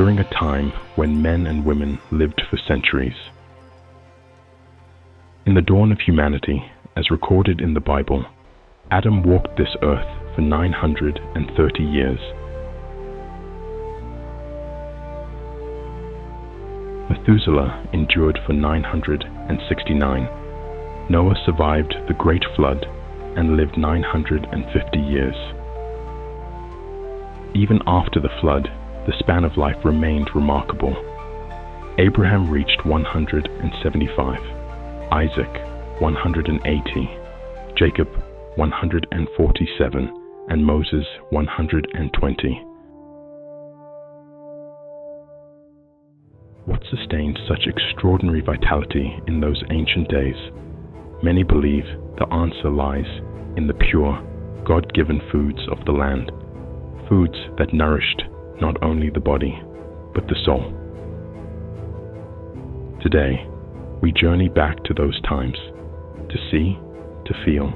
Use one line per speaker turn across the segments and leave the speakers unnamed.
during a time when men and women lived for centuries. In the dawn of humanity, as recorded in the Bible, Adam walked this earth for 930 years. Methuselah endured for 969. Noah survived the great flood and lived 950 years. Even after the flood, the span of life remained remarkable. Abraham reached 175, Isaac 180, Jacob 147, and Moses 120. What sustained such extraordinary vitality in those ancient days? Many believe the answer lies in the pure, God-given foods of the land, foods that nourished not only the body, but the soul. Today, we journey back to those times, to see, to feel,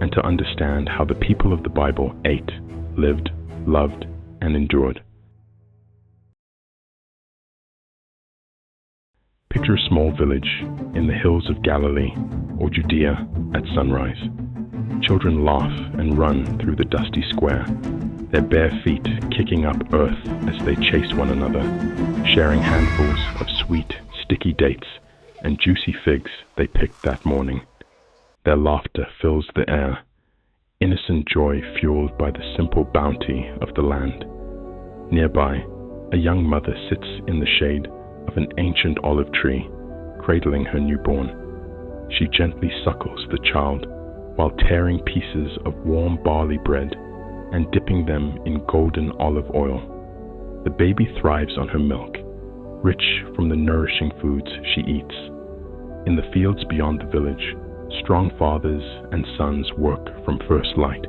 and to understand how the people of the Bible ate, lived, loved, and endured. Picture a small village in the hills of Galilee or Judea at sunrise. Children laugh and run through the dusty square, their bare feet kicking up earth as they chase one another, sharing handfuls of sweet, sticky dates and juicy figs they picked that morning. Their laughter fills the air, innocent joy fueled by the simple bounty of the land. Nearby, a young mother sits in the shade of an ancient olive tree, cradling her newborn. She gently suckles the child while tearing pieces of warm barley bread and dipping them in golden olive oil. The baby thrives on her milk, rich from the nourishing foods she eats. In the fields beyond the village, strong fathers and sons work from first light,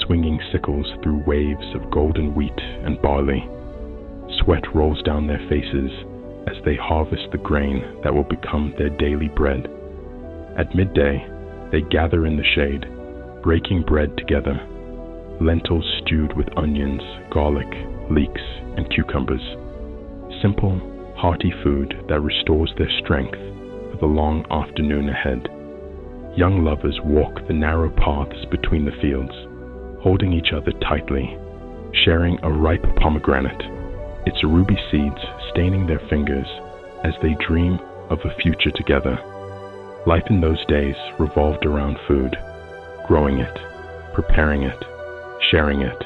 swinging sickles through waves of golden wheat and barley. Sweat rolls down their faces as they harvest the grain that will become their daily bread. At midday, they gather in the shade, breaking bread together, lentils stewed with onions, garlic, leeks, and cucumbers. Simple, hearty food that restores their strength for the long afternoon ahead. Young lovers walk the narrow paths between the fields, holding each other tightly, sharing a ripe pomegranate, its ruby seeds staining their fingers as they dream of a future together. Life in those days revolved around food, growing it, preparing it, sharing it.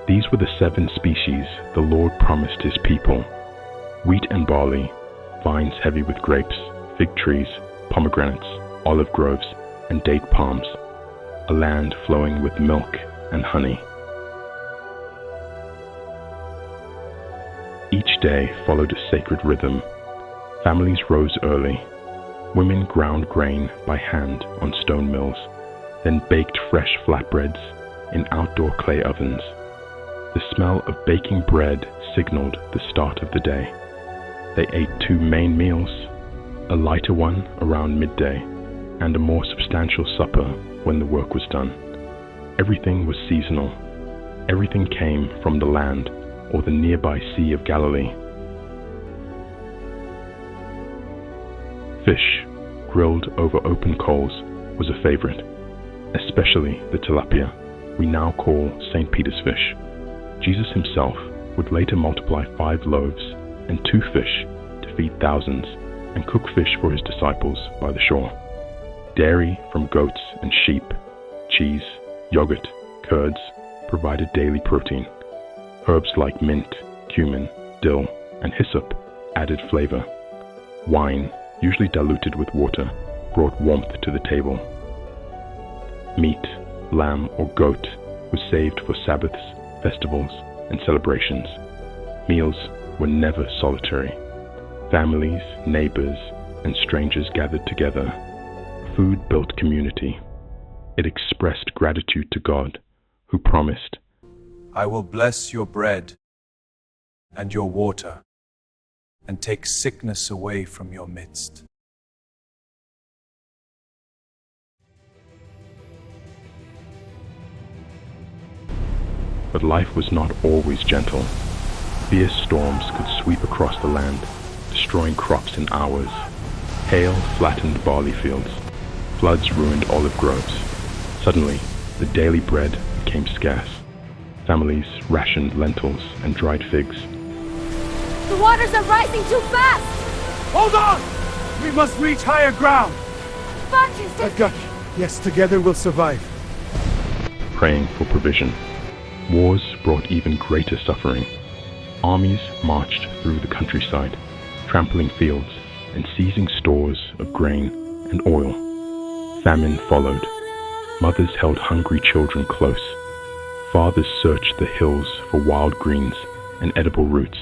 These were the 7 species the Lord promised his people: wheat and barley, vines heavy with grapes, fig trees, pomegranates, olive groves, and date palms, a land flowing with milk and honey. Each day followed a sacred rhythm. Families rose early. Women ground grain by hand on stone mills, then baked fresh flatbreads in outdoor clay ovens. The smell of baking bread signaled the start of the day. They ate 2 main meals, a lighter one around midday, and a more substantial supper when the work was done. Everything was seasonal. Everything came from the land or the nearby Sea of Galilee. Fish, grilled over open coals, was a favorite, especially the tilapia we now call St. Peter's fish. Jesus himself would later multiply 5 loaves and 2 fish to feed thousands and cook fish for his disciples by the shore. Dairy from goats and sheep, cheese, yogurt, curds provided daily protein. Herbs like mint, cumin, dill, and hyssop added flavor. Wine, usually diluted with water, brought warmth to the table. Meat, lamb, or goat was saved for Sabbaths, festivals, and celebrations. Meals were never solitary. Families, neighbors, and strangers gathered together. Food built community. It expressed gratitude to God, who promised,
"I will bless your bread and your water, and take sickness away from your midst."
But life was not always gentle. Fierce storms could sweep across the land, destroying crops in hours. Hail flattened barley fields. Floods ruined olive groves. Suddenly, the daily bread became scarce. Families rationed lentils and dried figs.
The waters are rising too fast!
Hold on! We must reach higher ground!
But
Edgar, yes, together we'll survive.
Praying for provision. Wars brought even greater suffering. Armies marched through the countryside, trampling fields and seizing stores of grain and oil. Famine followed. Mothers held hungry children close. Fathers searched the hills for wild greens and edible roots.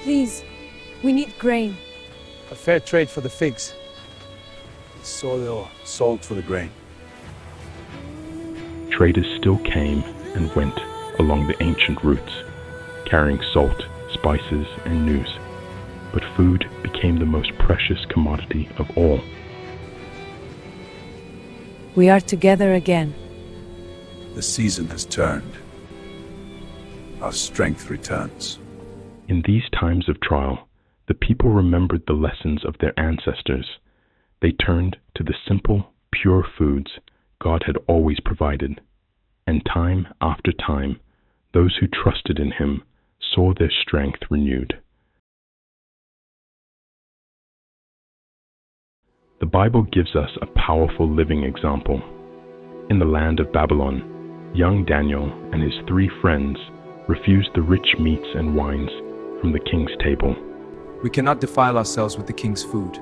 please, we need grain.
A fair trade for the figs.
Soil or salt for the grain.
Traders still came and went along the ancient routes, carrying salt, spices, and news. But food became the most precious commodity of all.
We are together again.
The season has turned. Our strength returns.
In these times of trial, the people remembered the lessons of their ancestors. They turned to the simple, pure foods God had always provided. And time after time, those who trusted in Him saw their strength renewed. The Bible gives us a powerful living example. In the land of Babylon, young Daniel and his 3 friends refused the rich meats and wines from the king's table.
We cannot defile ourselves with the king's food.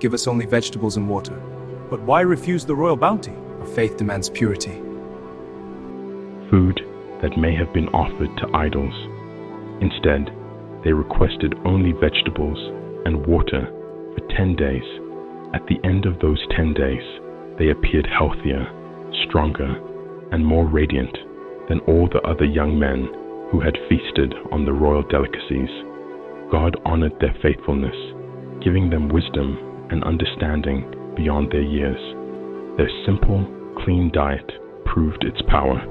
Give us only vegetables and water.
But why refuse the royal bounty?
Our faith demands purity.
Food that may have been offered to idols. Instead, they requested only vegetables and water for 10 days. At the end of those 10 days, they appeared healthier, stronger, and more radiant than all the other young men who had feasted on the royal delicacies. God honored their faithfulness, giving them wisdom and understanding beyond their years. Their simple, clean diet proved its power.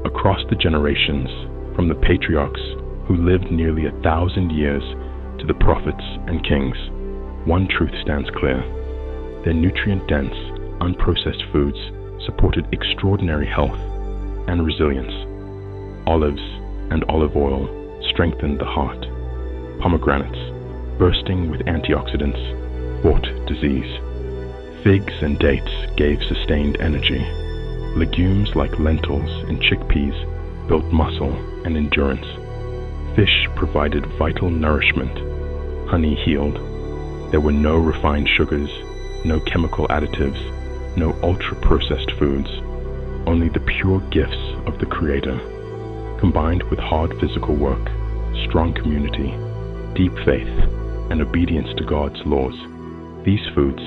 Across the generations, from the patriarchs who lived nearly 1,000 years to the prophets and kings, one truth stands clear. Their nutrient-dense, unprocessed foods supported extraordinary health and resilience. Olives and olive oil strengthened the heart. Pomegranates, bursting with antioxidants, fought disease. Figs and dates gave sustained energy. Legumes like lentils and chickpeas built muscle and endurance. Fish provided vital nourishment. Honey healed. There were no refined sugars, no chemical additives, no ultra-processed foods, only the pure gifts of the Creator, combined with hard physical work, strong community, deep faith, and obedience to God's laws. These foods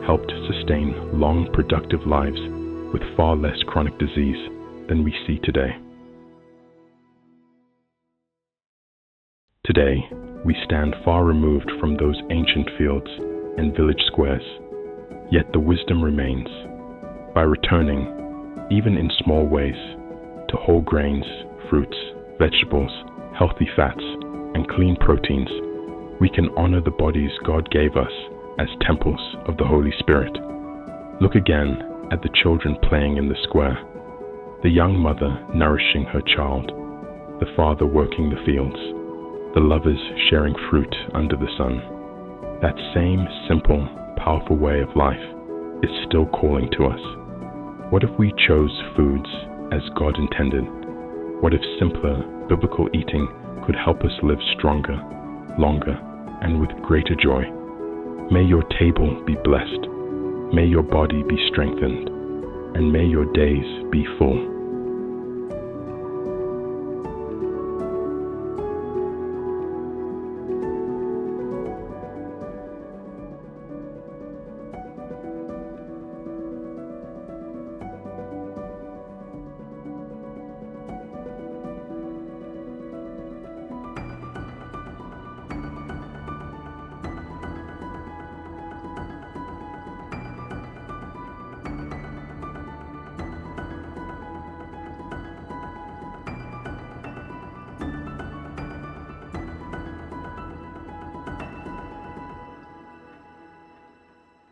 helped sustain long, productive lives with far less chronic disease than we see today. Today, we stand far removed from those ancient fields and village squares, yet the wisdom remains. By returning, even in small ways, to whole grains, fruits, vegetables, healthy fats, and clean proteins, we can honor the bodies God gave us as temples of the Holy Spirit. Look again at the children playing in the square, the young mother nourishing her child, the father working the fields, the lovers sharing fruit under the sun. That same simple, powerful way of life is still calling to us. What if we chose foods as God intended? What if simpler, biblical eating could help us live stronger, longer, and with greater joy? May your table be blessed. May your body be strengthened. And may your days be full.